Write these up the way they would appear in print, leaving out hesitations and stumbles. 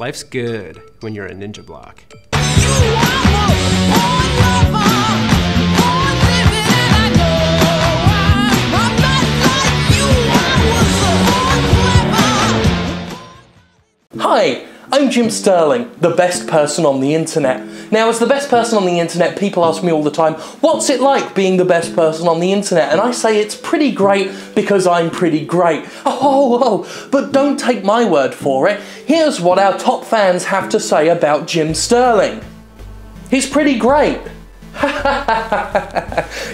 Life's good when you're a ninja block. Hi, I'm Jim Sterling, the best person on the internet. Now, as the best person on the internet, people ask me all the time, what's it like being the best person on the internet? And I say it's pretty great because I'm pretty great. Oh, but don't take my word for it. Here's what our top fans have to say about Jim Sterling. He's pretty great.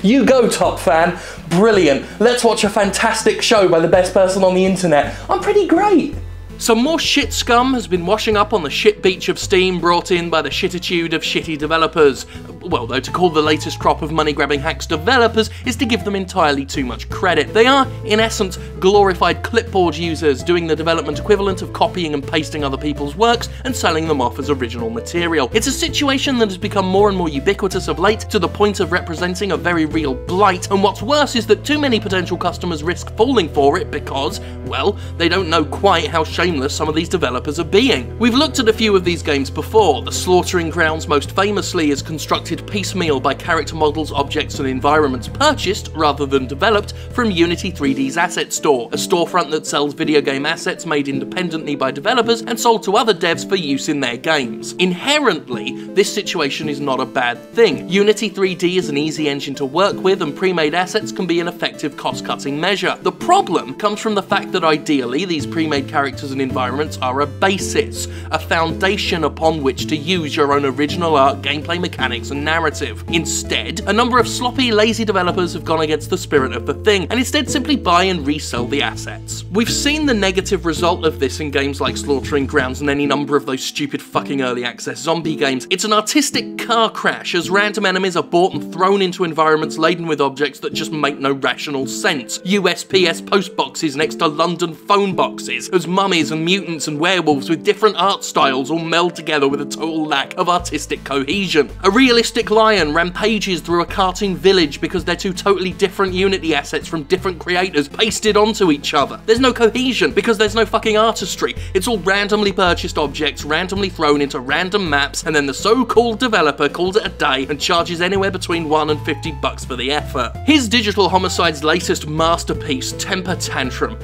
You go, top fan. Brilliant. Let's watch a fantastic show by the best person on the internet. I'm pretty great. Some more shit scum has been washing up on the shit beach of steam brought in by the shittitude of shitty developers. Well, though, to call the latest crop of money-grabbing hacks developers is to give them entirely too much credit. They are, in essence, glorified clipboard users doing the development equivalent of copying and pasting other people's works and selling them off as original material. It's a situation that has become more and more ubiquitous of late, to the point of representing a very real blight, and what's worse is that too many potential customers risk falling for it because, well, they don't know quite how shameless some of these developers are being. We've looked at a few of these games before. The Slaughtering Grounds most famously is constructed piecemeal by character models, objects and environments purchased, rather than developed, from Unity 3D's asset store, a storefront that sells video game assets made independently by developers and sold to other devs for use in their games. Inherently, this situation is not a bad thing. Unity 3D is an easy engine to work with, and Premade Assets can be an effective cost-cutting measure. The problem comes from the fact that ideally these pre-made characters and environments are a basis, a foundation upon which to use your own original art, gameplay mechanics and narrative. Instead, a number of sloppy, lazy developers have gone against the spirit of the thing, and instead simply buy and resell the assets. We've seen the negative result of this in games like Slaughtering Grounds and any number of those stupid fucking early access zombie games. It's an artistic car crash as random enemies are bought and thrown into environments laden with objects that just make no rational sense. USPS post boxes next to London phone boxes, as mummies and mutants and werewolves with different art styles all meld together with a total lack of artistic cohesion. A realistic lion rampages through a cartoon village because they're two totally different Unity assets from different creators pasted onto each other. There's no cohesion because there's no fucking artistry. It's all randomly purchased objects, randomly thrown into random maps, and then the so-called developer calls it a day and charges anywhere between $1 and $50 for the effort. Here's Digital Homicide's latest masterpiece, Temper Tantrum,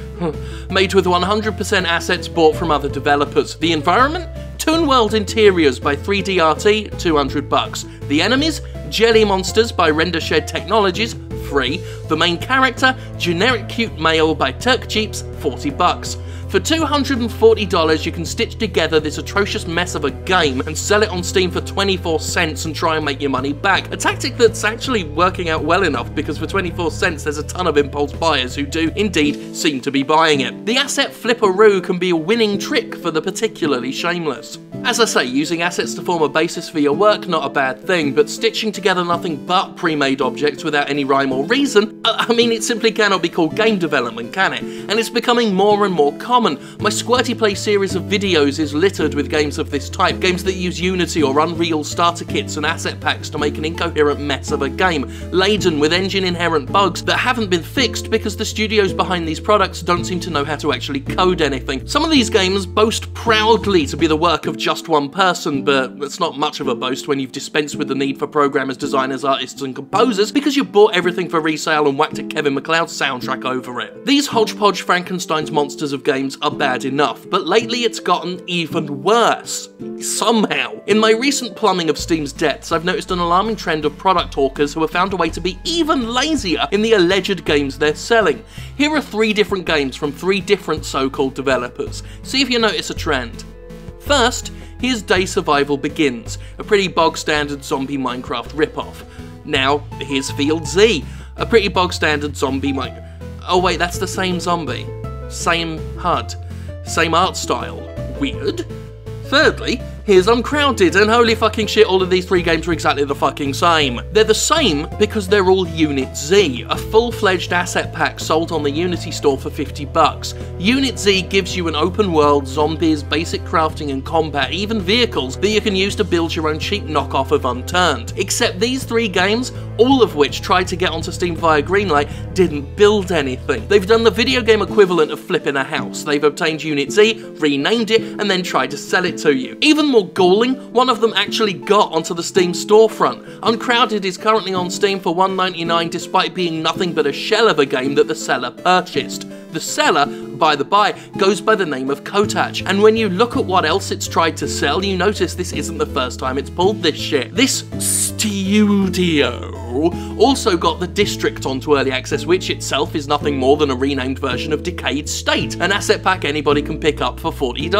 made with 100% assets bought from other developers. The environment? Toon World Interiors by 3DRT, $200. The enemies? Jelly Monsters by RenderShed Technologies, free. The main character? Generic Cute Male by Turk Cheaps, $40. For $240, you can stitch together this atrocious mess of a game and sell it on Steam for 24 cents and try and make your money back. A tactic that's actually working out well enough, because for 24 cents there's a ton of impulse buyers who do indeed seem to be buying it. The asset flipperoo can be a winning trick for the particularly shameless. As I say, using assets to form a basis for your work, not a bad thing, but stitching together nothing but pre-made objects without any rhyme or reason, I mean, it simply cannot be called game development, can it? And it's becoming more and more common. My Squirty Play series of videos is littered with games of this type, games that use Unity or Unreal starter kits and asset packs to make an incoherent mess of a game, laden with engine-inherent bugs that haven't been fixed because the studios behind these products don't seem to know how to actually code anything. Some of these games boast proudly to be the work of just one person, but that's not much of a boast when you've dispensed with the need for programmers, designers, artists and composers because you bought everything for resale and whacked a Kevin MacLeod soundtrack over it. These hodgepodge Frankenstein's monsters of games are bad enough, but lately it's gotten even worse. Somehow. In my recent plumbing of Steam's depths, I've noticed an alarming trend of product hawkers who have found a way to be even lazier in the alleged games they're selling. Here are 3 different games from 3 different so-called developers. See if you notice a trend. First, here's Day Survival Begins, a pretty bog-standard zombie Minecraft ripoff. Now, here's Field Z, a pretty bog-standard zombie Oh wait, that's the same zombie. Same HUD. Same art style. Weird. Thirdly, Here's Uncrowded, and holy fucking shit, all of these three games are exactly the fucking same. They're the same because they're all Unit Z, a full-fledged asset pack sold on the Unity store for $50. Unit Z gives you an open world, zombies, basic crafting and combat, even vehicles that you can use to build your own cheap knockoff of Unturned. Except these three games, all of which tried to get onto Steam via Greenlight, didn't build anything. They've done the video game equivalent of flipping a house. They've obtained Unit Z, renamed it, and then tried to sell it to you. Even more galling, one of them actually got onto the Steam storefront. Uncrowded is currently on Steam for $1.99 despite being nothing but a shell of a game that the seller purchased. The seller, by the by, goes by the name of Kotach, and when you look at what else it's tried to sell, you notice this isn't the first time it's pulled this shit. This studio also got The District onto Early Access, which itself is nothing more than a renamed version of Decayed State, an asset pack anybody can pick up for $40.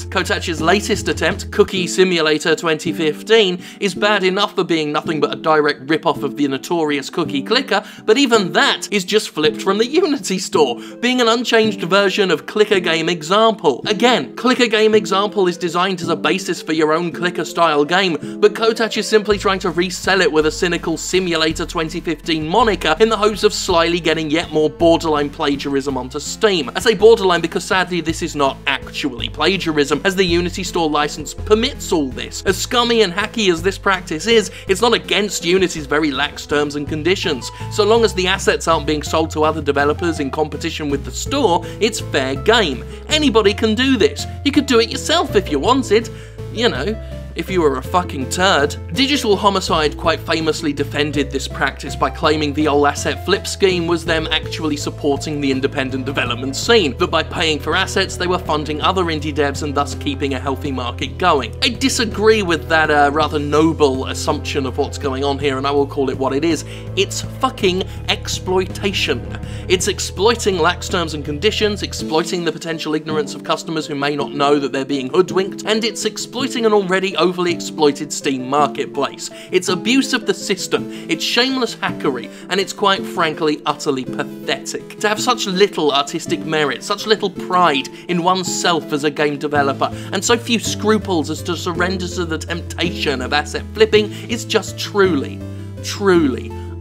Kotach's latest attempt, Cookie Simulator 2015, is bad enough for being nothing but a direct rip-off of the notorious Cookie Clicker, but even that is just flipped from the Unity store, being an unchanged version of Clicker Game Example. Again, Clicker Game Example is designed as a basis for your own Clicker-style game, but Kotach is simply trying to resell it with a cynical Simulator 2015 moniker in the hopes of slyly getting yet more borderline plagiarism onto Steam. I say borderline because sadly this is not actually plagiarism, as the Unity store license permits all this. As scummy and hacky as this practice is, it's not against Unity's very lax terms and conditions. So long as the assets aren't being sold to other developers in competition with the store, it's fair game. Anybody can do this. You could do it yourself if you wanted. You know, if you were a fucking turd. Digital Homicide quite famously defended this practice by claiming the old asset flip scheme was them actually supporting the independent development scene, that by paying for assets they were funding other indie devs and thus keeping a healthy market going. I disagree with that rather noble assumption of what's going on here, and I will call it what it is. It's fucking exploitation. It's exploiting lax terms and conditions, exploiting the potential ignorance of customers who may not know that they're being hoodwinked, and it's exploiting an already overly exploited Steam marketplace. It's abuse of the system, it's shameless hackery, and it's quite frankly utterly pathetic. To have such little artistic merit, such little pride in oneself as a game developer, and so few scruples as to surrender to the temptation of asset flipping is just truly,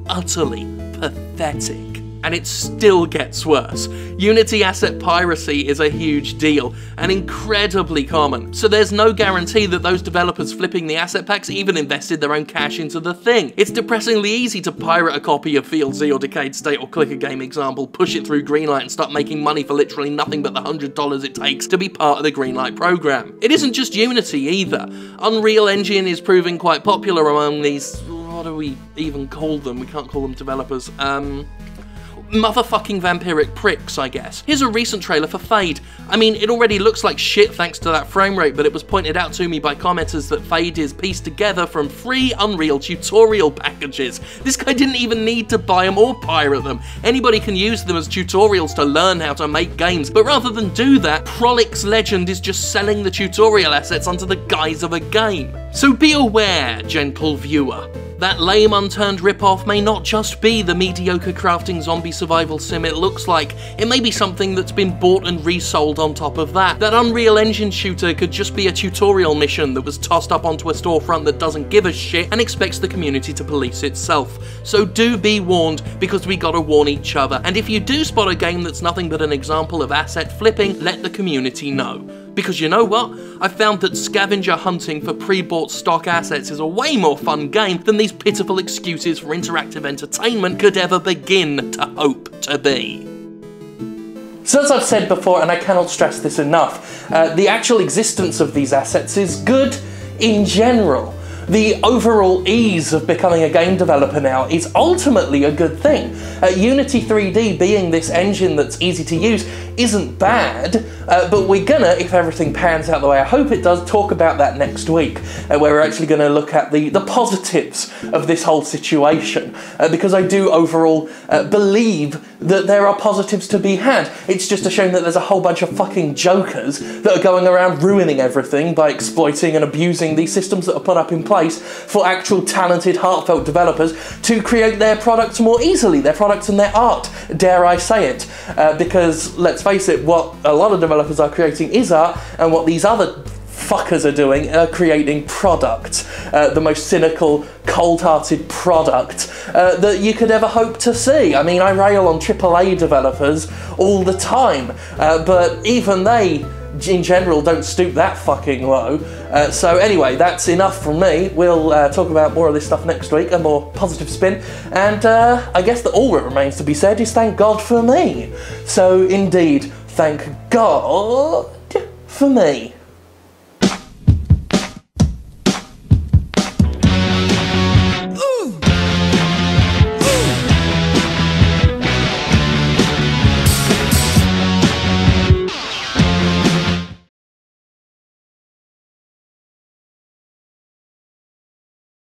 utterly pathetic. And it still gets worse. Unity asset piracy is a huge deal, and incredibly common, so there's no guarantee that those developers flipping the asset packs even invested their own cash into the thing. It's depressingly easy to pirate a copy of Field Z or Decayed State or Clicker Game Example, push it through Greenlight and start making money for literally nothing but the $100 it takes to be part of the Greenlight program. It isn't just Unity either. Unreal Engine is proving quite popular among these, what do we even call them? We can't call them developers. Motherfucking vampiric pricks, I guess. Here's a recent trailer for Fade. I mean, it already looks like shit thanks to that frame rate, but it was pointed out to me by commenters that Fade is pieced together from free Unreal tutorial packages. This guy didn't even need to buy them or pirate them. Anybody can use them as tutorials to learn how to make games, but rather than do that, Prolix Legend is just selling the tutorial assets under the guise of a game. So be aware, gentle viewer. That lame Unturned ripoff may not just be the mediocre crafting zombie survival sim it looks like. It may be something that's been bought and resold on top of that. That Unreal Engine shooter could just be a tutorial mission that was tossed up onto a storefront that doesn't give a shit and expects the community to police itself. So do be warned, because we gotta warn each other. And if you do spot a game that's nothing but an example of asset flipping, let the community know. Because you know what? I found that scavenger hunting for pre-bought stock assets is a way more fun game than these pitiful excuses for interactive entertainment could ever begin to hope to be. So as I've said before, and I cannot stress this enough, the actual existence of these assets is good in general. The overall ease of becoming a game developer now is ultimately a good thing. Unity 3D being this engine that's easy to use isn't bad, but we're gonna, if everything pans out the way I hope it does, talk about that next week, where we're actually gonna look at the positives of this whole situation, because I do overall believe that there are positives to be had. It's just a shame that there's a whole bunch of fucking jokers that are going around ruining everything by exploiting and abusing these systems that are put up in place for actual talented, heartfelt developers to create their products more easily, their products and their art, dare I say it. Because, let's face it, what a lot of developers are creating is art, and what these other fuckers are doing, are creating product, the most cynical, cold-hearted product that you could ever hope to see. I mean, I rail on AAA developers all the time, but even they, in general, don't stoop that fucking low. So anyway, that's enough from me. We'll talk about more of this stuff next week, a more positive spin, and I guess that all that remains to be said is thank God for me. So indeed, thank God for me.